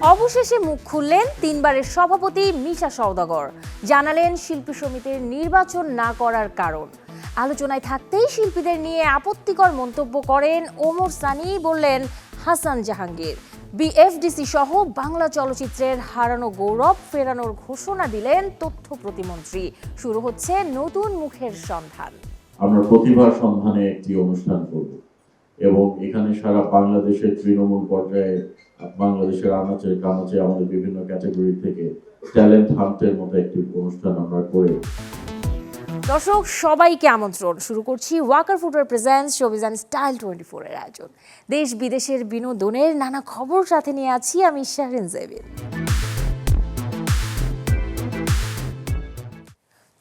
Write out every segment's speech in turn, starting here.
অবশেষে মুখ খুললেন তিনবারের সভাপতি মিশা সওদাগর, জানালেন শিল্পী সমিতির নির্বাচন না করার কারণ। আলোচনায় থাকতেই শিল্পীদের নিয়ে আপত্তিকর মন্তব্য করেন ওমর সানি, বললেন হাসান জাহাঙ্গীর। বিএফডিসি সহ বাংলা চলচ্চিত্রের হারানো গৌরব ফেরানোর ঘোষণা দিলেন তথ্য প্রতিমন্ত্রী। শুরু হচ্ছে নতুন মুখের সন্ধান। আমরা প্রতিভার সন্ধানে একটি অনুষ্ঠান করব এবং এখানে সারা বাংলাদেশের তৃণমূল পর্যায়ে, বাংলাদেশের আনাচে কানাচে আমাদের বিভিন্ন ক্যাটাগরি থেকে ট্যালেন্ট হান্টের মতো একটি অনুষ্ঠান আমরা করে। দর্শক সবাইকে আমন্ত্রণ। শুরু করছি Walker footwear presents showbiz and style 24 এর আয়োজন। দেশ বিদেশের বিনোদনের নানা খবর সাথে নিয়ে আছি আমি শাহরিন জেবিন।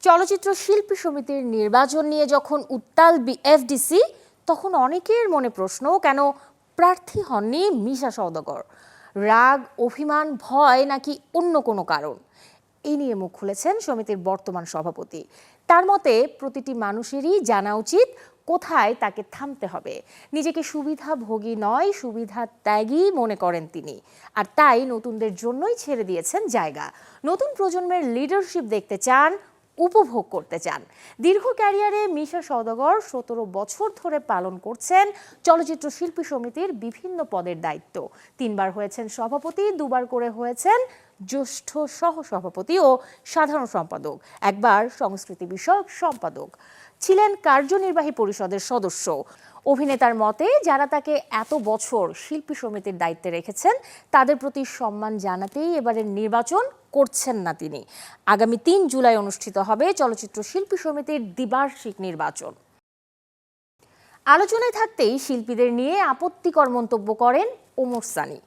চলচ্চিত্র শিল্পী সমিতির নির্বাচন নিয়ে যখন উত্তাল বিএফডিসি, তখন অনেকের মনে প্রশ্ন, কেন প্রার্থী হননি মিশা সওদাগর? রাগ, অভিমান, ভয় নাকি অন্য কোনো কারণ? এই নিয়ে মুখ খুলেছেন সমিতির বর্তমান সভাপতি। তার মতে প্রতিটি মানুষেরই জানা উচিত কোথায় তাকে থামতে হবে। নিজেকে সুবিধাভোগী নয়, সুবিধা ত্যাগী মনে করেন তিনি। আর তাই নতুনদের জন্যই ছেড়ে দিয়েছেন জায়গা। নতুন প্রজন্মের লিডারশিপ দেখতে চান, উপভোগ করতে চান। দীর্ঘ ক্যারিয়ারে মিশা সওদাগর 17 বছর ধরে পালন করছেন চলচ্চিত্র শিল্পী সমিতির বিভিন্ন পদের দায়িত্ব। 3 বার হয়েছেন সভাপতি, 2 বার করে হয়েছেন জ্যেষ্ঠ সহসভাপতি ও সাধারণ সম্পাদক, একবার সংস্কৃতি বিষয়ক সম্পাদক। ছিলেন কার্যনির্বাহী পরিষদের সদস্য। অভিনেতার মতে যারা তাকে এত বছর শিল্পী সমিতির দায়িত্বে রেখেছেন তাদের প্রতি সম্মান জানাতেই এবারের নির্বাচন করছেন না তিনি। আগামী 3 জুলাই অনুষ্ঠিত হবে চলচ্চিত্র শিল্পী সমিতির দ্বিবার্ষিক নির্বাচন। আলোচনায় থাকতেই শিল্পীদের নিয়ে আপত্তিকর মন্তব্য করেন ওমর সানি।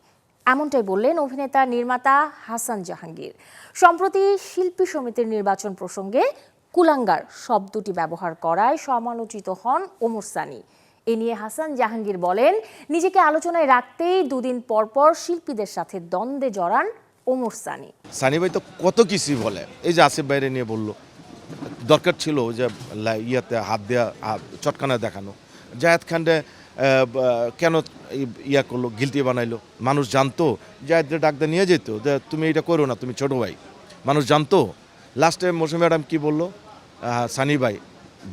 এমনটাই বললেন অভিনেতা নির্মাতা হাসান জাহাঙ্গীর। সম্প্রতি শিল্পী সমিতির নির্বাচন প্রসঙ্গে কুলাঙ্গার শব্দটি ব্যবহার করায় সমালোচিত হন ওমর সানি। এ নিয়ে হাসান জাহাঙ্গীর বলেন, নিজেকে আলোচনায় রাখতেই 2 দিন পর পর শিল্পীদের সাথে দ্বন্দ্বে জড়ান ওমর সানি। সানি ভাই তো কত কিছুই বলে, এই যে আসিফ বাইরে নিয়ে বলল, দরকার ছিল যে ইয়াতে হাত দেওয়া, চটকানা দেখানো। জায়েদ খানকে কেন ইয়া করলো, গিলটি বানাইলো? মানুষ জানতো জায়েদকে ডাকতে নিয়ে যেত যে তুমি এটা করো না, তুমি ছোট ভাই। মানুষ জানতো। লাস্টে মৌসুমী ম্যাডাম কি বললো, সানি ভাই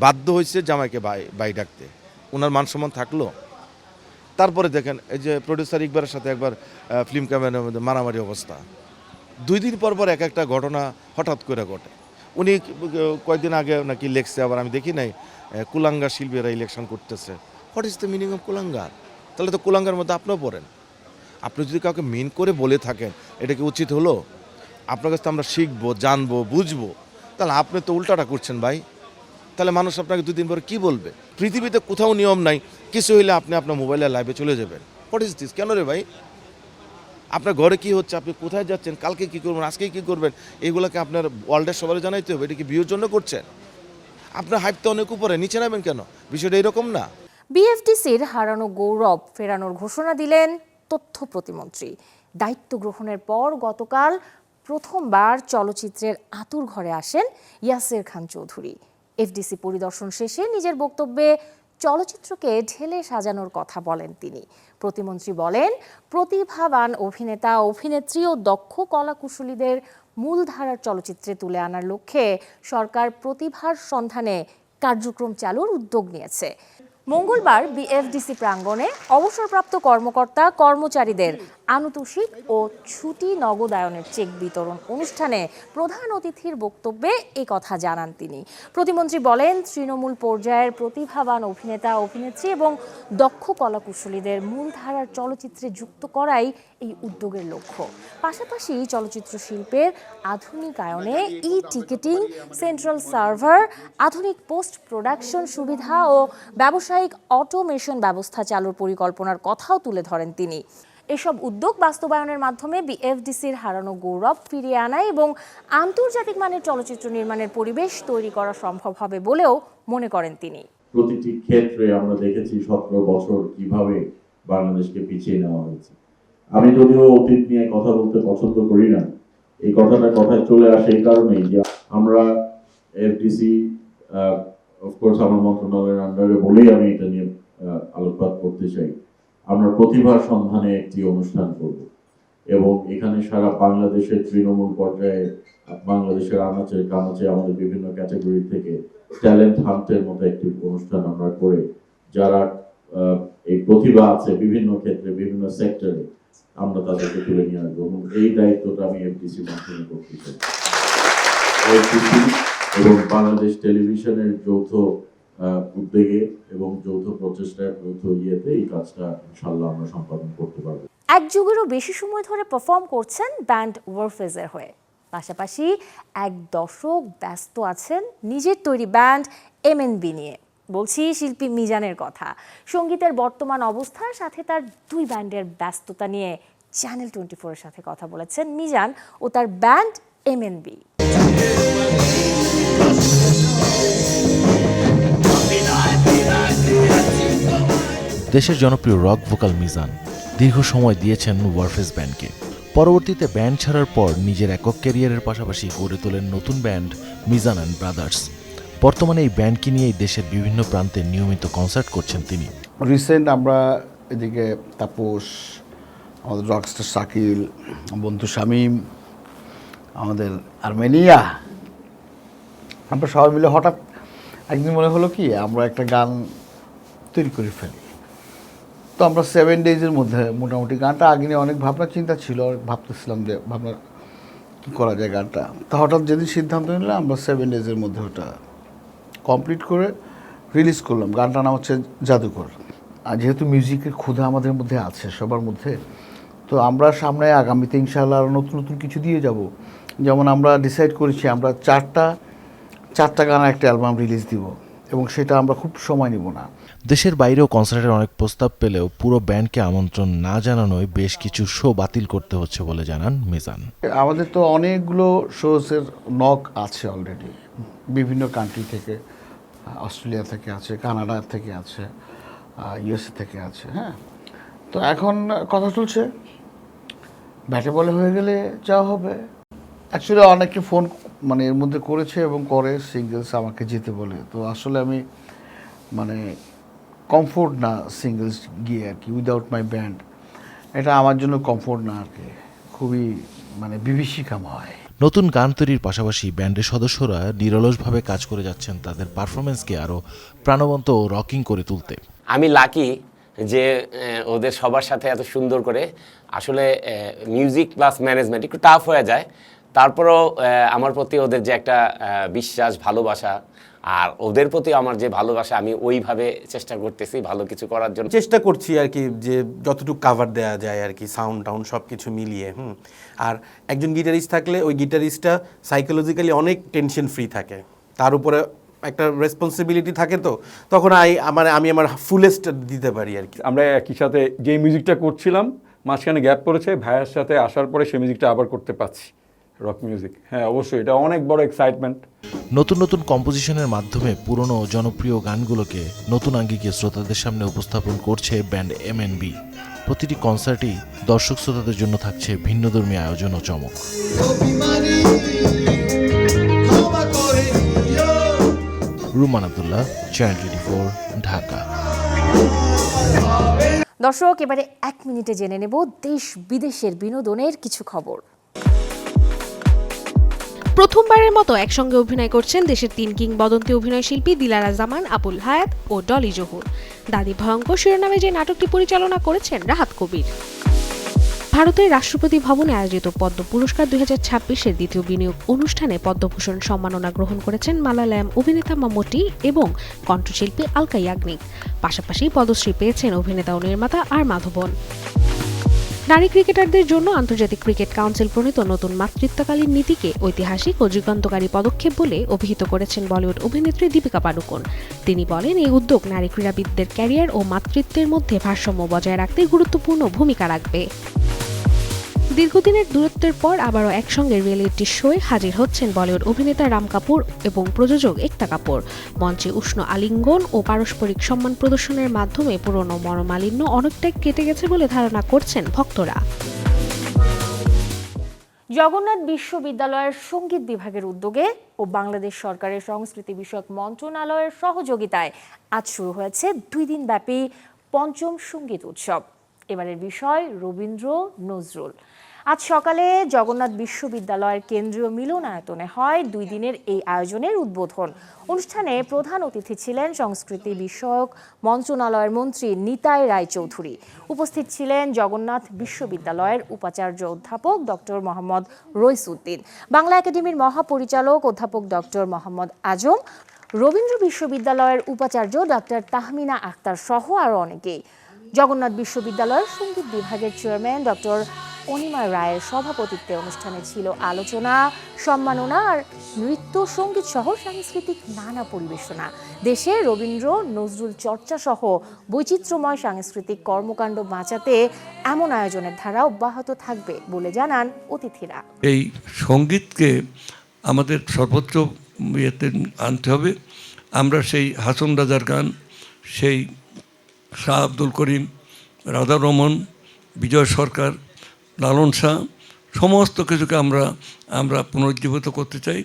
বাধ্য হয়েছে জামাইকে ভাই ডাকতে। ওনার মান সম্মান থাকলো? তারপরে দেখেন এই যে প্রডিউসার ইকবারের সাথে একবার ফিল্ম ক্যামেরার মধ্যে মারামারি অবস্থা। 2 দিন পর পর এক একটা ঘটনা হঠাৎ করে ঘটে। উনি কয়েকদিন আগে নাকি লেখছে, আবার আমি দেখি নাই, কুলাঙ্গার শিল্পীরা ইলেকশন করতেছে। What is the meaning of কুলাঙ্গার? তাহলে তো কুলাঙ্গার মধ্যে আপনিও পড়েন। আপনি যদি কাউকে মিন করে বলে থাকেন, এটা কি উচিত হলো? আপনার কাছে আমরা শিখবো, জানবো, বুঝবো, তাহলে আপনি তো উল্টাটা করছেন ভাই। তাহলে মানুষ আপনাকে 2 দিন পরে কী বলবে? পৃথিবীতে কোথাও নিয়ম নাই, কিছু হইলে আপনি আপনার মোবাইলে লাইভে চলে যাবেন। What is this? কেন রে ভাই? আপনার ঘরে কি হচ্ছে, আপনি কোথায় যাচ্ছেন, কালকে কি করবেন, আজকে কি করবেন, এইগুলোকে আপনার ওয়ার্ল্ডের সবাই জানাইতে হবে। এটা কি ভিউর জন্য করছেন? আপনার হাইপ তো অনেক উপরে, নিচে নামেন কেন? বিষয়টা এরকম না। বিএফডিসির হারানো গৌরব ফেরানোর ঘোষণা দিলেন তথ্য প্রতিমন্ত্রী। দায়িত্ব গ্রহণের পর গতকাল প্রথমবার চলচ্চিত্রের আতুর ঘরে আসেন ইয়াসের খান চৌধুরী। এফডিসি পরিদর্শন শেষে নিজের বক্তব্যে চলচ্চিত্রকে ঢেলে সাজানোর কথা বলেন তিনি। প্রতিমন্ত্রী বলেন, প্রতিভাবান অভিনেতা, অভিনেত্রী ও দক্ষ কলাকুশলীদের মূলধারার চলচ্চিত্রে তুলে আনার লক্ষ্যে সরকার প্রতিভার সন্ধানে কার্যক্রম চালুর উদ্যোগ নিয়েছে। মঙ্গলবার বিএফডিসি প্রাঙ্গণে অবসরপ্রাপ্ত কর্মকর্তা কর্মচারীদের আনুতোষিক ও ছুটি নগদায়নের চেক বিতরণ অনুষ্ঠানে প্রধান অতিথির বক্তব্যে এই কথা জানান তিনি। প্রতিমন্ত্রী বলেন, তৃণমূল পর্যায়ের প্রতিভাবান অভিনেতা, অভিনেত্রী এবং দক্ষ কলাকুশলীদের মূলধারার চলচ্চিত্রে যুক্ত করাই এই উদ্যোগের লক্ষ্য। পাশাপাশি চলচ্চিত্র শিল্পের আধুনিকায়নে টিকেটিং, সেন্ট্রাল সার্ভার, আধুনিক পোস্ট প্রোডাকশন সুবিধা ও ব্যবসায়িক অটোমেশন ব্যবস্থা চালুর পরিকল্পনার কথাও তুলে ধরেন তিনি। এসব উদ্যোগ বাস্তবায়নের মাধ্যমে বিএফডিসির হারানো গৌরব ফিরিয়ে আনায় এবং আন্তর্জাতিক মানের চলচ্চিত্র নির্মাণের পরিবেশ তৈরি করা সম্ভব হবে বলেও মনে করেন তিনি। প্রতিটি ক্ষেত্রে আমরা দেখেছি 17 বছর কিভাবে বাংলাদেশকে পিছিয়ে নেওয়া হয়েছে। আমি যদিও অতীত নিয়ে কথা বলতে পছন্দ করি না, এই কথায় চলে আসে এই কারণেই যে আমরা এফডিসি অফকোর্স আমার মন্ত্রণালয়ের আন্ডারে বলেই আমি এটা নিয়ে আলোকপাত করতে চাই। আমরা প্রতিভার সন্ধানে একটি অনুষ্ঠান করব এবং এখানে সারা বাংলাদেশের তৃণমূল পর্যায়ে বাংলাদেশের আনাচে কানাচে আমাদের বিভিন্ন ক্যাটাগরি থেকে ট্যালেন্ট হান্টের মতো একটি অনুষ্ঠান আমরা করে যারা এই প্রতিভা আছে বিভিন্ন ক্ষেত্রে বিভিন্ন সেক্টরে আমরা তাদেরকে তুলে নিয়ে আসবো এবং এই দায়িত্বটা আমি এফডিসি মাধ্যমে করতে চাই। এবং বাংলাদেশ টেলিভিশনের যৌথ উদ্যোগে এবং যৌথ প্রচেষ্টায় যৌথ ইয়েতে এই কাজটা ইনশাল্লাহ আমরা সম্পাদন করতে পারবো। এক যুগেরও বেশি সময় ধরে পারফর্ম করছেন ব্যান্ড ওয়ারফেজের হয়ে, পাশাপাশি এক দশক ব্যস্ত আছেন নিজের তৈরি ব্যান্ড এমএনবি নিয়ে। বলছি শিল্পী মিজানের কথা। সঙ্গীতের বর্তমান অবস্থার সাথে তার দুই ব্যান্ডের ব্যস্ততা নিয়ে চ্যানেল 24 এর সাথে কথা বলেছেন মিজান ও তার ব্যান্ড এমএনবি। দেশের জনপ্রিয় রক ভোকাল মিজান দীর্ঘ সময় দিয়েছেন ওয়ারফেজ ব্যান্ডকে। পরবর্তীতে ব্যান্ড ছাড়ার পর নিজের একক ক্যারিয়ারের পাশাপাশি গড়ে তোলেন নতুন ব্যান্ড মিজান অ্যান্ড ব্রাদার্স। বর্তমানে এই ব্যান্ডকে নিয়েই দেশের বিভিন্ন প্রান্তে নিয়মিত কনসার্ট করছেন তিনি। রিসেন্ট আমরা এদিকে তাপস, আমাদের রকস্টার শাকিল, বন্ধু শামীম, আমাদের আর্মেনিয়া, আমরা সবাই মিলে হঠাৎ একদিন মনে হলো কি আমরা একটা গান তৈরি করে ফেলি। তো আমরা 7 ডেজের মধ্যে মোটামুটি গানটা আগে নিয়ে অনেক ভাবনা চিন্তা ছিল, ভাবতেছিলাম যে ভাবনা কী করা যায় গানটা। তো হঠাৎ যেদিন সিদ্ধান্ত নিলাম আমরা 7 ডেজের মধ্যে ওটা কমপ্লিট করে রিলিজ করলাম। গানটার নাম হচ্ছে জাদুকর। আর যেহেতু মিউজিকের ক্ষুধা আমাদের মধ্যে আছে সবার মধ্যে, তো আমরা সামনে আগামীতে ইনশাআল্লাহ আরও নতুন নতুন কিছু দিয়ে যাব। যেমন আমরা ডিসাইড করেছি আমরা চারটা গানের একটা অ্যালবাম রিলিজ দিব এবং সেটা আমরা খুব সময় নিব না। দেশের বাইরেও কনসার্টের অনেক প্রস্তাব পেলেও পুরো ব্যান্ডকে আমন্ত্রণ না জানানোয় বেশ কিছু শো বাতিল করতে হচ্ছে বলে জানান মিজান। আমাদের তো অনেকগুলো শোজের নক আছে অলরেডি, বিভিন্ন কান্ট্রি থেকে, অস্ট্রেলিয়া থেকে আছে, কানাডা থেকে আছে, ইউএসএ থেকে আছে। হ্যাঁ, তো এখন কথা চলছে, ব্যাটে বলে হয়ে গেলে যাওয়া হবে। অ্যাকচুয়ালি অনেকে ফোন মানে এর মধ্যে করেছে এবং করে সিঙ্গেলস আমাকে যেতে বলে। তো আসলে আমি মানে কমফোর্ট না সিঙ্গেলস গিয়ে আর কি, উইদাউট মাই ব্যান্ড এটা আমার জন্য কমফোর্ট না আর কি, খুবই মানে বিভীষিকাম হয়। নতুন গান তৈরির পাশাপাশি ব্যান্ডের সদস্যরা নিরলসভাবে কাজ করে যাচ্ছেন তাদের পারফরমেন্সকে আরও প্রাণবন্ত ও রকিং করে তুলতে। আমি লাকি যে ওদের সবার সাথে এত সুন্দর করে, আসলে মিউজিক প্লাস ম্যানেজমেন্ট একটু টাফ হয়ে যায়, তারপরেও আমার প্রতি ওদের যে একটা বিশ্বাস, ভালোবাসা, আর ওদের প্রতি আমার যে ভালোবাসা, আমি ওইভাবে চেষ্টা করতেছি ভালো কিছু করার জন্য। চেষ্টা করছি আর কি, যে যতটুকু কাভার দেওয়া যায় আর কি, সাউন্ড টাউন সব কিছু মিলিয়ে। আর একজন গিটারিস্ট থাকলে ওই গিটারিস্টটা সাইকোলজিক্যালি অনেক টেনশন ফ্রি থাকে, তার উপরে একটা রেসপন্সিবিলিটি থাকে, তো তখন আমি আমার ফুলেস্ট দিতে পারি আর কি। আমরা একই সাথে যে মিউজিকটা করছিলাম মাঝখানে গ্যাপ পড়েছে, ভাইয়ের সাথে আসার পরে সেই মিউজিকটা আবার করতে পারছি, রক মিউজিক। হ্যাঁ, অবশ্যই এটা অনেক বড় এক্সাইটমেন্ট। নতুন নতুন কম্পোজিশনের মাধ্যমে পুরনো জনপ্রিয় গানগুলোকে নতুন আঙ্গিকে শ্রোতাদের সামনে উপস্থাপন করছে ব্যান্ড এমএনবি। প্রতিটি কনসার্টেই দর্শক শ্রোতাদের জন্য থাকছে ভিন্নধর্মী আয়োজন ও চমক। রুমান আব্দুল্লাহ, চ্যানেল 24, ঢাকা। দর্শক, এবারে 1 মিনিটে জেনে নেব দেশ বিদেশের বিনোদনের কিছু খবর। প্রথমবারের মতো একসঙ্গে অভিনয় করছেন দেশের 3 কিংবদন্তি অভিনয়শিল্পী দিলারা জামান, আবুল হায়াত ও ডলি জহুর। দাদি ভয়ঙ্কর শিরোনামে যে নাটকটি পরিচালনা করেছেন রাহাত কবির। ভারতের রাষ্ট্রপতি ভবনে আয়োজিত পদ্ম পুরস্কার 2026-এর দ্বিতীয় বিনিয়োগ অনুষ্ঠানে পদ্মভূষণ সম্মাননা গ্রহণ করেছেন মালায়ালাম অভিনেতা মাম্মুটি এবং কণ্ঠশিল্পী আলকা ইয়াগনিক। পাশাপাশি পদ্মশ্রী পেয়েছেন অভিনেতা ও নির্মাতা আর মাধবন। নারী ক্রিকেটারদের জন্য আন্তর্জাতিক ক্রিকেট কাউন্সিল প্রণীত নতুন মাতৃত্বকালীন নীতিকে ঐতিহাসিক ও যুগান্তকারী পদক্ষেপ বলে অভিহিত করেছেন বলিউড অভিনেত্রী দীপিকা পাডুকোন। তিনি বলেন, এই উদ্যোগ নারী ক্রীড়াবিদদের ক্যারিয়ার ও মাতৃত্বের মধ্যে ভারসাম্য বজায় রাখতে গুরুত্বপূর্ণ ভূমিকা রাখবে। দীর্ঘদিনের দূরত্বের পর আবারও একসঙ্গে রিয়েলিটি শোয়ে হাজির হচ্ছেন বলিউড অভিনেতা রাম কাপুর এবং প্রযোজক একতা কাপুর। মঞ্চে উষ্ণ আলিঙ্গন ও পারস্পরিক সম্মান প্রদর্শনের মাধ্যমে পুরনো মনোমালিন্য অনেকটাই কেটে গেছে বলে ধারণা করছেন ভক্তরা। জগন্নাথ বিশ্ববিদ্যালয়ের সঙ্গীত বিভাগের উদ্যোগে ও বাংলাদেশ সরকারের সংস্কৃতি বিষয়ক মন্ত্রণালয়ের সহযোগিতায় আজ শুরু হয়েছে 2 দিনব্যাপী 5ম সঙ্গীত উৎসব। এবারের বিষয় রবীন্দ্র নজরুল। আজ সকালে জগন্নাথ বিশ্ববিদ্যালয়ের কেন্দ্রীয় মিলনায়তনে হয় 2 দিনের এই আয়োজনের উদ্বোধন। অনুষ্ঠানে প্রধান অতিথি ছিলেন সংস্কৃতি বিষয়ক মন্ত্রণালয়ের মন্ত্রী নিতাই রায়চৌধুরী। উপস্থিত ছিলেন জগন্নাথ বিশ্ববিদ্যালয়ের উপাচার্য অধ্যাপক ডক্টর মোহাম্মদ রইসউদ্দিন, বাংলা একাডেমির মহাপরিচালক অধ্যাপক ডক্টর মোহাম্মদ আজম, রবীন্দ্র বিশ্ববিদ্যালয়ের উপাচার্য ডক্টর তাহমিনা আক্তার সহ আরও অনেকেই। জগন্নাথ বিশ্ববিদ্যালয়ের সঙ্গীত বিভাগের চেয়ারম্যান ডক্টর অনিমা রায়ের সভাপতিত্বে অনুষ্ঠানে ছিল আলোচনা, সম্মাননা আর নৃত্য সঙ্গীত সহ সাংস্কৃতিক নানা পরিবেশনা। দেশে রবীন্দ্র নজরুল চর্চা সহ বৈচিত্র্যময় সাংস্কৃতিক কর্মকাণ্ড বাঁচাতে এমন আয়োজনের ধারা অব্যাহত থাকবে বলে জানান অতিথিরা। এই সঙ্গীতকে আমাদের সর্বোচ্চ ইয়েতে আনতে হবে। আমরা সেই হাসন রাজার গান, সেই শাহ আব্দুল করিম, রাধা রমন, বিজয় সরকার, লালন শাহ, সমস্ত কিছুকে আমরা পুনরুজ্জীবিত করতে চাই,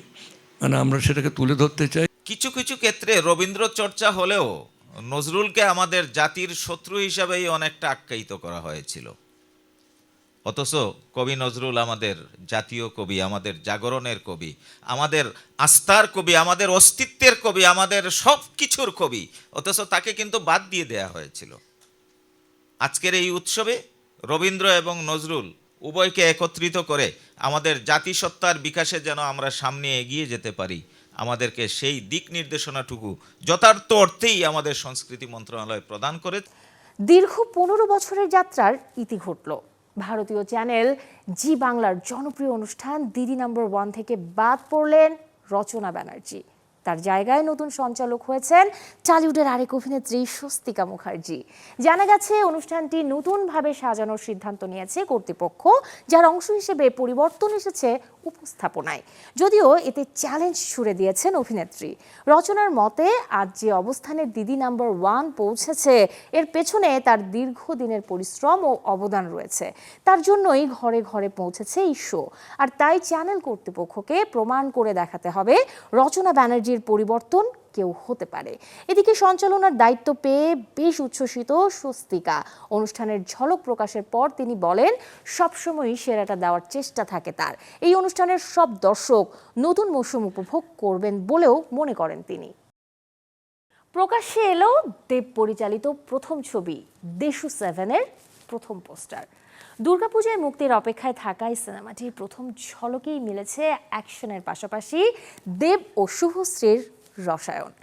মানে আমরা সেটাকে তুলে ধরতে চাই। কিছু কিছু ক্ষেত্রে রবীন্দ্র চর্চা হলেও নজরুলকে আমাদের জাতির শত্রু হিসাবেই অনেকটা আখ্যায়িত করা হয়েছিল। অথচ কবি নজরুল আমাদের জাতীয় কবি, আমাদের জাগরণের কবি, আমাদের আস্থার কবি, আমাদের অস্তিত্বের কবি, আমাদের সব কিছুর কবি, অথচ তাকে কিন্তু বাদ দিয়ে দেয়া হয়েছিল। আজকের এই উৎসবে রবীন্দ্র এবং নজরুল উভয়কে একত্রিত করে আমাদের জাতিসত্তার বিকাশে যেন আমরা সামনে এগিয়ে যেতে পারি, আমাদেরকে সেই দিক নির্দেশনাটুকু যথার্থ অর্থেই আমাদের সংস্কৃতি মন্ত্রণালয় প্রদান করে। দীর্ঘ 15 বছরের যাত্রার ইতি ঘটল। ভারতীয় চ্যানেল জি বাংলার জনপ্রিয় অনুষ্ঠান দিদি নাম্বার 1 থেকে বাদ পড়লেন রচনা ব্যানার্জি। তার জায়গায় নতুন সঞ্চালক হয়েছেন টলিউডের আরেক অভিনেত্রী স্বস্তিকা মুখার্জি। জানা গেছে অনুষ্ঠানটি নতুনভাবে সাজানোর সিদ্ধান্ত নিয়েছে কর্তৃপক্ষ, যার অংশ হিসেবে পরিবর্তন এসেছে উপস্থাপনায়। যদিও এতে চ্যালেঞ্জ ছুড়ে দিয়েছেন অভিনেত্রী। রচনার মতে আজ যে অবস্থানে দিদি নাম্বার 1 পৌঁছেছে এর পেছনে তার দীর্ঘদিনের পরিশ্রম ও অবদান রয়েছে। তার জন্যই ঘরে ঘরে পৌঁছেছে এই শো। আর তাই চ্যানেল কর্তৃপক্ষকে প্রমাণ করে দেখাতে হবে রচনা ব্যানার্জির পরিবর্তন কেউ হতে পারে। এদিকে সঞ্চালনার দায়িত্ব পেয়ে বেশ উচ্ছ্বসিত স্বস্তিকা। অনুষ্ঠানের ঝলক প্রকাশের পর তিনি বলেন, সবসময়ই সেরাটা দেওয়ার চেষ্টা থাকে তার। এই অনুষ্ঠানের সব দর্শক নতুন মৌসুম উপভোগ করবেন বলেও মনে করেন তিনি। প্রকাশ্যে এলো দেব পরিচালিত প্রথম ছবি দেশু 7-এর প্রথম পোস্টার। দুর্গাপূজায় মুক্তির অপেক্ষায় থাকা এই সিনেমাটির প্রথম ঝলকেই মিলেছে অ্যাকশনের পাশাপাশি দেব ও শুভশ্রীর রসায়ন।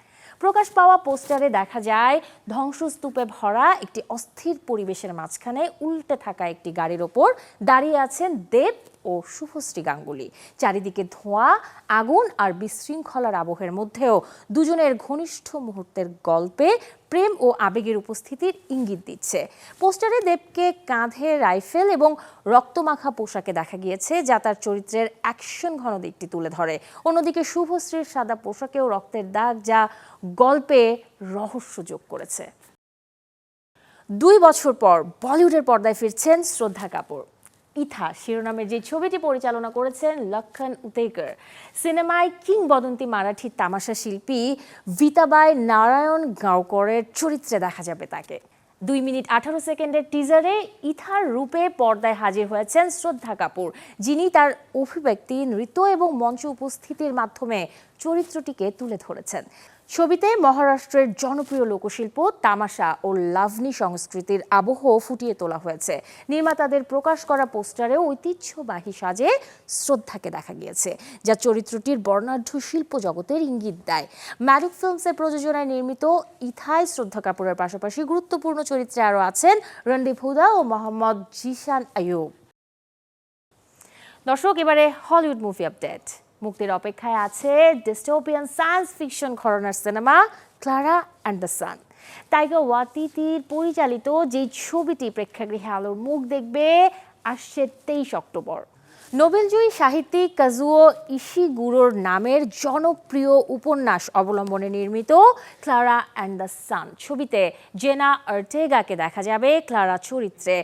প্রকাশ পাওয়া পোস্টারে দেখা যায় ধ্বংসস্তূপে ভরা একটি অস্থির পরিবেশের মাঝখানে উল্টে থাকা একটি গাড়ির ওপর দাঁড়িয়ে আছেন দেব ও শুভশ্রী গাঙ্গুলি। চারিদিকে ধোঁয়া, আগুন আর বিশৃঙ্খলার আবহের মধ্যেও দুজনের ঘনিষ্ঠ মুহূর্তের গল্পে প্রেম ও আবেগের উপস্থিতির ইঙ্গিত দিচ্ছে। পোস্টারে দেবকে কাঁধে রাইফেল এবং রক্তমাখা পোশাকে দেখা গিয়েছে, যা তার চরিত্রের অ্যাকশন ঘন দিকটি তুলে ধরে। অন্যদিকে শুভশ্রীর সাদা পোশাকেও রক্তের দাগ, যা গল্পে রহস্য যোগ করেছে। 2 বছর পর বলিউডের পর্দায় ফিরছেন শ্রদ্ধা কাপুর। ইথা শিরোনামের যে ছবিটি পরিচালনা করেছেন লক্ষণ উতেকর। সিনেমায় কিংবদন্তি মারাঠি তামাশা শিল্পী ভিতাবাই নারায়ণ গাঁওকরের চরিত্রে দেখা যাবে তাকে। 2 মিনিট 18 সেকেন্ডের টিজারে ইথার রূপে পর্দায় হাজির হয়েছেন শ্রদ্ধা কাপুর, যিনি তার অভিব্যক্তি, নৃত্য এবং মঞ্চ উপস্থিতির মাধ্যমে চরিত্রটিকে তুলে ধরেছেন। ছবিতে মহারাষ্ট্রের জনপ্রিয় লোকশিল্প তামাশা ও লাভনি সংস্কৃতির আবহ ফুটিয়ে তোলা হয়েছে। নির্মাতাদের প্রকাশ করা পোস্টারে ঐতিহ্যবাহী সাজে শ্রদ্ধাকে দেখা গিয়েছে, যা চরিত্রটির বর্ণাঢ্য শিল্প জগতের ইঙ্গিত দেয়। ম্যাডুক ফিল্মসের প্রযোজনায় নির্মিত ইথায় শ্রদ্ধা কাপুরের পাশাপাশি গুরুত্বপূর্ণ চরিত্রে আরও আছেন রণদীপ হুদা ও মোহাম্মদ জিশান আইয়ুব। দর্শক, এবারে হলিউড মুভি আপডেট। মুক্তির অপেক্ষায় আছে ডিস্টোপিয়ান সায়েন্স ফিকশন ঘরানার সিনেমা Clara and the Sun. Taika ওয়াতিতির পরিচালিত যে ছবিটি প্রেক্ষাগৃহে আলোর মুখ দেখবে আসছে 23 অক্টোবর। নোবেলজয়ী সাহিত্যিক কাজুও ইশিগুরোর নামের জনপ্রিয় উপন্যাস অবলম্বনে নির্মিত ক্লারা অ্যান্ড দ্য সান ছবিতে জেনা অর্টেগাকে দেখা যাবে ক্লারা চরিত্রে,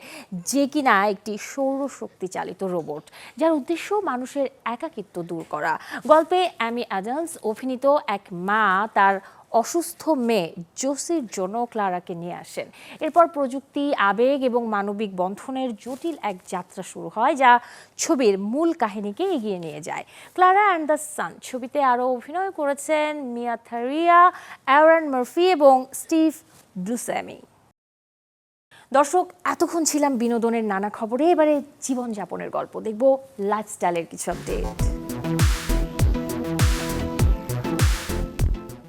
যে কিনা একটি সৌরশক্তি চালিত রোবট, যার উদ্দেশ্য মানুষের একাকিত্ব দূর করা। গল্পে অ্যামি অ্যাডামস অভিনীত এক মা তার অসুস্থ মেয়ে জোসির জন্য ক্লারাকে নিয়ে আসেন। এরপর প্রযুক্তি, আবেগ এবং মানবিক বন্ধনের জটিল এক যাত্রা শুরু হয়, যা ছবির মূল কাহিনীকে এগিয়ে নিয়ে যায়। ক্লারা অ্যান্ড দ্য সান ছবিতে আরও অভিনয় করেছেন মিয়া থারিয়া, অ্যারন মার্ফি এবং স্টিভ ব্লুসেমি। দর্শক, এতক্ষণ ছিলাম বিনোদনের নানা খবরে। এবারে জীবনযাপনের গল্প দেখব, লাইফস্টাইলের কিছু আপডেট।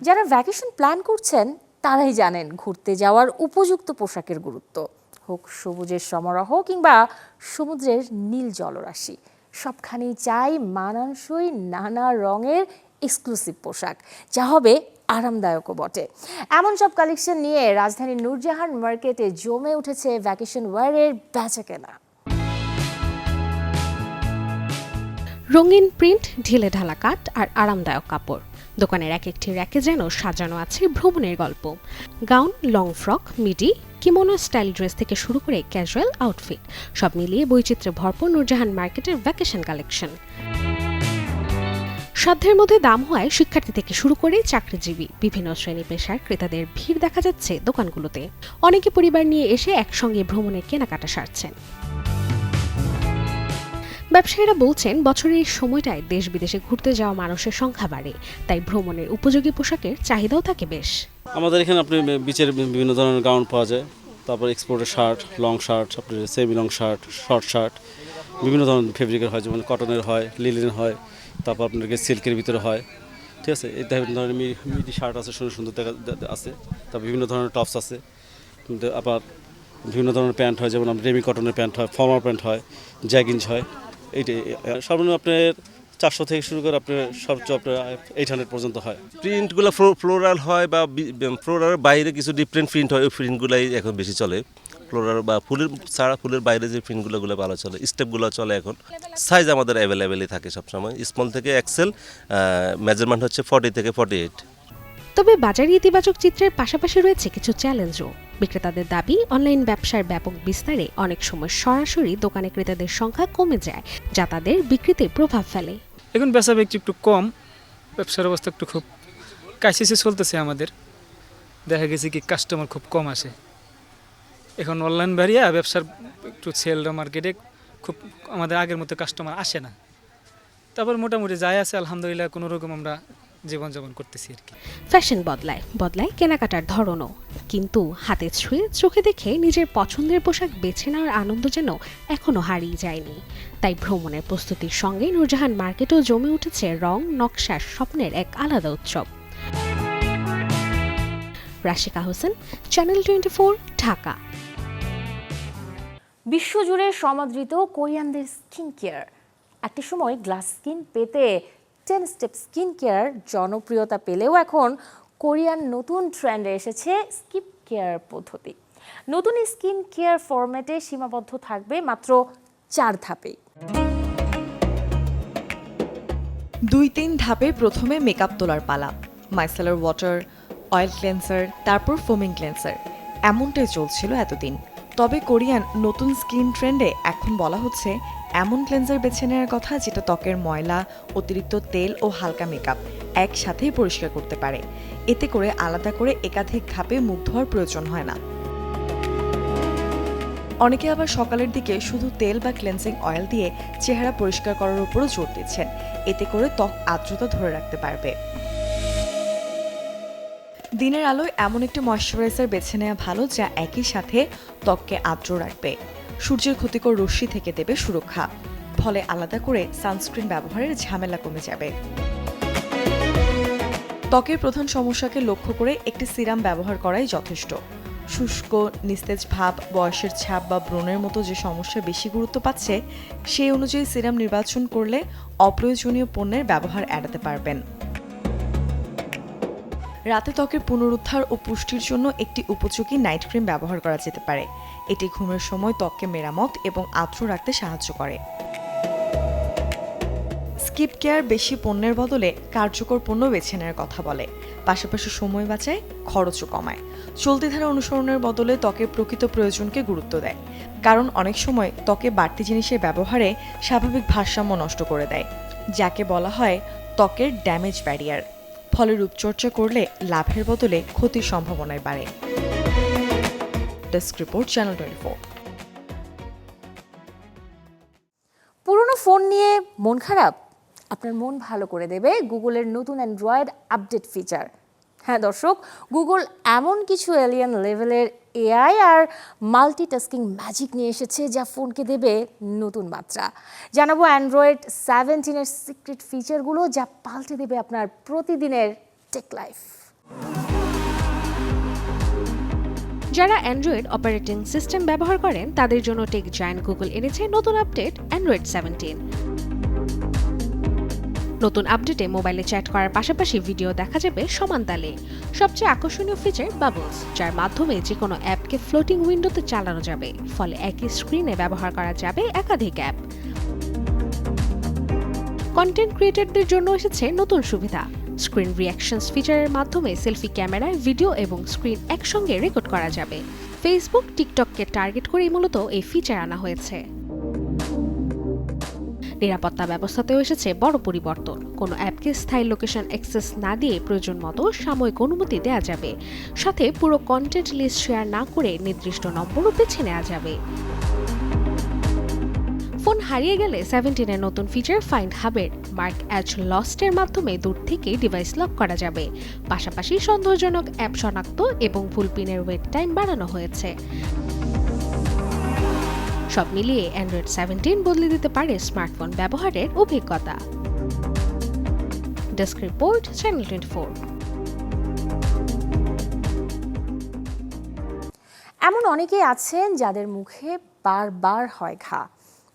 যারা ভ্যাকেশন প্ল্যান করছেন তারাই জানেন ঘুরতে যাওয়ার উপযুক্ত পোশাকের গুরুত্ব। হোক সবুজের সমারোহ কিংবা সমুদ্রের নীল জলরাশি, সবখানেই চাই মানানসই নানা রঙের এক্সক্লুসিভ পোশাক, যা হবে আরামদায়কও বটে। এমন সব কালেকশন নিয়ে রাজধানীর নূরজাহান মার্কেটে জমে উঠেছে ভ্যাকেশন ওয়্যারের বেচাকেনা। রঙিন প্রিন্ট, ঢিলে ঢালা কাট আর আরামদায়ক কাপড়, দোকানের এক একটি র্যাকে যেন সাজানো আছে ভ্রমণের গল্প। Gown, long frock, মিডি, kimono style dress থেকে শুরু করে ক্যাজুয়াল আউটফিট, সব মিলিয়ে বৈচিত্র্যে ভরপুর নূরজাহান মার্কেটের ভ্যাকেশন কালেকশন। সাধ্যের মধ্যে দাম হওয়ায় শিক্ষার্থী থেকে শুরু করে চাকরিজীবী বিভিন্ন শ্রেণী পেশার ক্রেতাদের ভিড় দেখা যাচ্ছে দোকানগুলোতে। অনেকে পরিবার নিয়ে এসে একসঙ্গে ভ্রমণের কেনাকাটা সারছেন। ব্যবসায়ীরা বলছেন বছরের এই সময়টায় দেশ বিদেশে ঘুরতে যাওয়া মানুষের সংখ্যা বাড়ে, তাই ভ্রমণের উপযোগী পোশাকের চাহিদাও থাকে বেশ। আমাদের এখানে আপনি বিচের বিভিন্ন ধরনের গাউন পাওয়া যায়, তারপর এক্সপোর্টের শার্ট, লং শার্ট, আপনার semi long shirt, short shirt, বিভিন্ন ধরনের ফেব্রিকের হয়, যেমন কটনের হয়, লিলেনের হয়, তারপর আপনাকে সিল্কের ভিতরে হয়, ঠিক আছে। এই ধরনের মিডি শার্ট আছে, সুন্দর সুন্দর আছে, তারপর বিভিন্ন ধরনের টপস আছে, আবার বিভিন্ন ধরনের প্যান্ট হয়, যেমন আপনার রেমি কটনের প্যান্ট হয়, ফর্মাল প্যান্ট হয়, জ্যাগিন্স হয়। এইটাই সর্বনিম্ন আপনার 400 থেকে শুরু করে আপনার সবচেয়ে আপনার 800 পর্যন্ত হয়। প্রিন্টগুলো ফ্লোরাল হয় বা ফ্লোরালের বাইরে কিছু ডিফারেন্ট প্রিন্ট হয়, ওই প্রিন্টগুলাই এখন বেশি চলে। ফ্লোরাল বা ফুলের বাইরে যে প্রিন্টগুলো ভালো চলে, স্টেপগুলো চলে এখন। সাইজ আমাদের অ্যাভেলেবেলই থাকে সবসময়, স্মল থেকে এক্সেল, মেজারমেন্ট হচ্ছে 40 থেকে 48। তবে বাজারে ইতিবাচক চিত্রের পাশাপাশি রয়েছে কিছু চ্যালেঞ্জও। বিক্রেতাদের দাবি, অনলাইন ব্যবসার ব্যাপক বিস্তারে অনেক সময় সরাসরি দোকানে ক্রেতাদের সংখ্যা কমে যায়, যা তাদের বিক্রিতে প্রভাব ফেলে। এখন বেচা বিক্রি একটু কম, ব্যবসার অবস্থা একটু খুব ক্রাইসিসে চলতেছে আমাদের। দেখা গেছে কি কাস্টমার খুব কম আসে এখন, অনলাইন বাড়িয়া ব্যবসার একটু সেল মার্কেটে খুব আমাদের আগের মতো কাস্টমার আসে না। তারপর মোটামুটি যাই আছে আলহামদুলিল্লাহ, কোনো রকম আমরা জীবনযাপন করতেছি আর কি। ফ্যাশন বদলায় কেনাকাটার ধরনও, কিন্তু হাতে ছুঁয়ে চোখে দেখে নিজের পছন্দের পোশাক বেছে নেওয়ার আনন্দ যেন এখনো হারিয়ে যায়নি। তাই ভ্রমণের প্রস্তুতির সঙ্গে নূরজাহান মার্কেটেও জমে উঠেছে রং, নকশার স্বপ্নের এক আলাদা উৎসব। রাশিকা হোসেন, চ্যানেল 24, ঢাকা। বিশ্বজুড়ে সমাদৃত কোরিয়ানদের স্কিন কেয়ার। একটা সময় গ্লাস স্কিন পেতে 10 স্টেপ স্কিন কেয়ার জনপ্রিয়তা পেলেও এখন কোরিয়ান নতুন ট্রেন্ডে এসেছে স্কিপ কেয়ার পদ্ধতি। নতুন স্কিন কেয়ার ফরম্যাটে সীমাবদ্ধ থাকবে মাত্র 4 ধাপে। 2-3 ধাপে প্রথমে মেকআপ তোলার পালা, মাইসেলার ওয়াটার, অয়েল ক্লেন্সার, তারপর ফোমিং ক্লেন্সার, এমনটাই চলছিল এতদিন। তবে কোরিয়ান নতুন স্কিন ট্রেন্ডে এখন বলা হচ্ছে এমন ক্লেন্সার বেছে নেওয়ার কথা যেটা ত্বকের ময়লা, অতিরিক্ত তেল ও হালকা মেকআপ একসাথেই পরিষ্কার করতে পারে। এতে করে আলাদা করে একাধিক ধাপে মুখ ধোয়ার প্রয়োজন হয় না। অনেকে আবার সকালের দিকে শুধু তেল বা ক্লেন্সিং অয়েল দিয়ে চেহারা পরিষ্কার করার উপরও জোর দিচ্ছেন, এতে করে ত্বক আর্দ্রতা ধরে রাখতে পারবে। দিনের আলোয় এমন একটি ময়শ্চারাইজার বেছে নেওয়া ভালো যা একই সাথে ত্বককে আর্দ্র রাখবে, সূর্যের ক্ষতিকর রশ্মি থেকে দেবে সুরক্ষা, ফলে আলাদা করে সানস্ক্রিন ব্যবহারের ঝামেলা কমে যাবে। ত্বকের প্রধান সমস্যাকে লক্ষ্য করে একটি সিরাম ব্যবহার করাই যথেষ্ট। শুষ্ক, নিস্তেজ ভাব, বয়সের ছাপ বা ব্রণের মতো যে সমস্যা বেশি গুরুত্ব পাচ্ছে, সেই অনুযায়ী সিরাম নির্বাচন করলে অপ্রয়োজনীয় পণ্যের ব্যবহার এড়াতে পারবেন। রাতে ত্বকের পুনরুদ্ধার ও পুষ্টির জন্য একটি উপযোগী নাইট ক্রিম ব্যবহার করা যেতে পারে। এটি ঘুমের সময় ত্বককে মেরামত এবং আর্দ্র রাখতে সাহায্য করে। স্কিপ কেয়ার বেশি পণ্যের বদলে কার্যকর পণ্য বেছে নেওয়ার কথা বলে, পাশাপাশি সময় বাঁচায়, খরচও কমায়। চলতি ধারা অনুসরণের বদলে ত্বকের প্রকৃত প্রয়োজনকে গুরুত্ব দেয়, কারণ অনেক সময় ত্বকে বাড়তি জিনিসের ব্যবহারে স্বাভাবিক ভারসাম্য নষ্ট করে দেয়, যাকে বলা হয় ত্বকের ড্যামেজ ব্যারিয়ার। ফলে রূপচর্চা করলে লাভের বদলে ক্ষতির সম্ভাবনায় বাড়ে। Desk report, channel 24। পুরনো ফোন নিয়ে মন খারাপ? আপনার মন ভালো করে দেবে গুগলের নতুন অ্যান্ড্রয়েড আপডেট ফিচার। হ্যাঁ দর্শক, গুগল এমন কিছু এলিয়ান লেভেলের এআই আর মাল্টিটাস্কিং ম্যাজিক নিয়ে এসেছে যা ফোনকে দেবে নতুন মাত্রা। জানাবো অ্যান্ড্রয়েড 17-এর সিক্রেট ফিচারগুলো যা পাল্টে দেবে আপনার প্রতিদিনের টেক লাইফ। যারা অ্যান্ড্রয়েড অপারেটিং সিস্টেম ব্যবহার করেন তাদের জন্য টেক জায়ান্ট গুগল এনেছে নতুন আপডেট অ্যান্ড্রয়েড 17। নতুন আপডেটে মোবাইলে চ্যাট করার পাশাপাশি ভিডিও দেখা যাবে সমান তালে। সবচেয়ে আকর্ষণীয় ফিচার বাবলস, যার মাধ্যমে যে কোনো অ্যাপকে ফ্লোটিং উইন্ডোতে চালানো যাবে, ফলে একই স্ক্রিনে ব্যবহার করা যাবে একাধিক অ্যাপ। কন্টেন্ট ক্রিয়েটরদের জন্য এসেছে নতুন সুবিধা। স্ক্রিন রিঅ্যাকশনস ফিচারের মাধ্যমে সেলফি ক্যামেরায় ভিডিও এবং স্ক্রিন একসঙ্গে রেকর্ড করা যাবে। ফেসবুক, টিকটককে টার্গেট করেই মূলত এই ফিচার আনা হয়েছে। নিরাপত্তা ব্যবস্থাতেও এসেছে বড় পরিবর্তন। কোনো অ্যাপকে স্থায়ী লোকেশন অ্যাক্সেস না দিয়ে প্রয়োজন মতো সাময়িক অনুমতি দেওয়া যাবে। সাথে পুরো কন্টেন্ট লিস্ট শেয়ার না করে নির্দিষ্ট নম্বরও বেছে নেওয়া যাবে। ফোন হারিয়ে গেলে 17-এর নতুন ফিচার ফাইন্ড হাবের মার্ক অ্যাজ লস্টের মাধ্যমে দূর থেকেই ডিভাইস লক করা যাবে। পাশাপাশি সন্দেহজনক অ্যাপ শনাক্ত এবং ভুল পিনের ওয়েট টাইম বাড়ানো হয়েছে। সব মিলিয়ে অ্যান্ড্রয়েড 17 বদলে দিতে পারে স্মার্টফোন ব্যবহারের অভিজ্ঞতা। Desk report, channel 24। এমন অনেকেই আছেন যাদের মুখে বারবার হয় ঘা।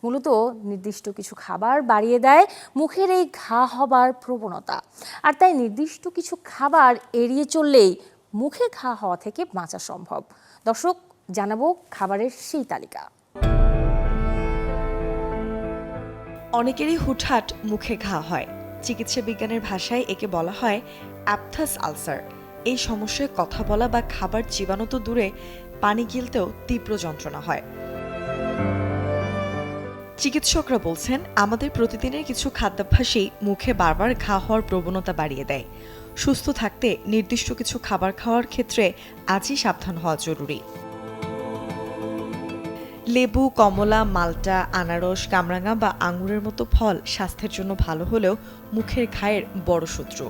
মূলত নির্দিষ্ট কিছু খাবার বাড়িয়ে দেয় মুখের এই ঘা হবার প্রবণতা। আর তাই নির্দিষ্ট কিছু খাবার এড়িয়ে চললেই মুখে ঘা হওয়া থেকে বাঁচা সম্ভব। দর্শক, জানাবো খাবারের সেই তালিকা। অনেকেরই হুটহাট মুখে ঘা হয়। চিকিৎসা বিজ্ঞানের ভাষায় একে বলা হয় অ্যাপথাস আলসার। এই সমস্যায় কথা বলা বা খাবার চিবানো তো দূরে, পানি গিলতেও তীব্র যন্ত্রণা হয়। চিকিৎসকরা বলছেন আমাদের প্রতিদিনের কিছু খাদ্যাভ্যাসেই মুখে বারবার ঘা হওয়ার প্রবণতা বাড়িয়ে দেয়। সুস্থ থাকতে নির্দিষ্ট কিছু খাবার খাওয়ার ক্ষেত্রে আজই সাবধান হওয়া জরুরি। লেবু, কমলা, মাল্টা, আনারস, কামরাঙা বা আঙুরের মতো ফল স্বাস্থ্যের জন্য ভালো হলেও মুখের ঘায়ের বড় শত্রু।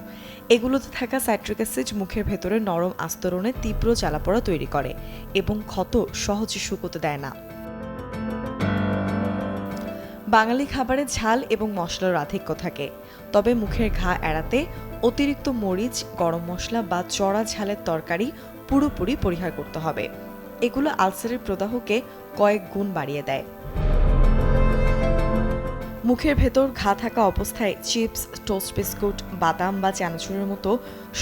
এগুলোতে থাকা সাইট্রিক অ্যাসিড মুখের ভেতরে নরম আস্তরণে তীব্র জ্বালাপোড়া তৈরি করে এবং ক্ষত সহজে শুকোতে দেয় না। বাঙালি খাবারে ঝাল এবং মশলার আধিক্য থাকে, তবে মুখের ঘা এড়াতে অতিরিক্ত মরিচ, গরম মশলা বা চড়া ঝালের তরকারি পুরোপুরি পরিহার করতে হবে। এগুলো আলসারের প্রদাহকে কয়েক গুণ বাড়িয়ে দেয়। মুখের ভেতর ঘা থাকা অবস্থায় চিপস, টোস্ট বিস্কুট, বাদাম বা চানাচুরের মতো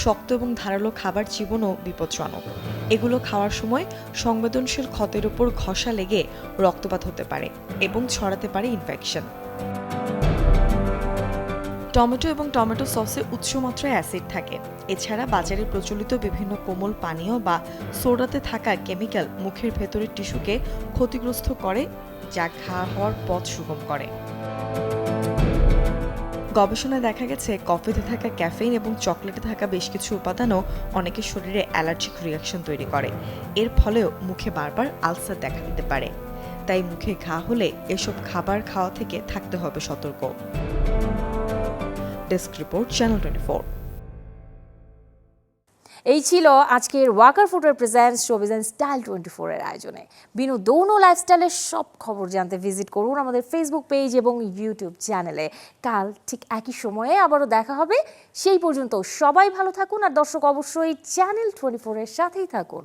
শক্ত এবং ধারালো খাবার চিবানো বিপজ্জনক। এগুলো খাওয়ার সময় সংবেদনশীল ক্ষতের উপর ঘষা লেগে রক্তপাত হতে পারে এবং ছড়াতে পারে ইনফেকশন। টমেটো এবং টমেটো সসে উচ্চ মাত্রায় অ্যাসিড থাকে। এছাড়া বাজারে প্রচলিত বিভিন্ন কোমল পানীয় বা সোডাতে থাকা কেমিক্যাল মুখের ভেতরের টিস্যুকে ক্ষতিগ্রস্ত করে, যা ঘা হওয়ার পথ সুগম করে। গবেষণায় দেখা গেছে কফিতে থাকা ক্যাফেইন এবং চকলেটে থাকা বেশ কিছু উপাদানও অনেকের শরীরে অ্যালার্জিক রিয়াকশন তৈরি করে। এর ফলেও মুখে বারবার আলসার দেখা দিতে পারে। তাই মুখে ঘা হলে এসব খাবার খাওয়া থেকে থাকতে হবে সতর্ক। Desk report, channel 24। এই ছিল আজকের Walker footwear presents showbiz and style 24-এর আয়োজনে। বিনোদন ও লাইফস্টাইলের সব খবর জানতে ভিজিট করুন আমাদের ফেসবুক পেজ এবং ইউটিউব চ্যানেলে। কাল ঠিক একই সময়ে আবারও দেখা হবে। সেই পর্যন্ত সবাই ভালো থাকুন, আর দর্শক অবশ্যই চ্যানেল 24-এর সাথেই থাকুন।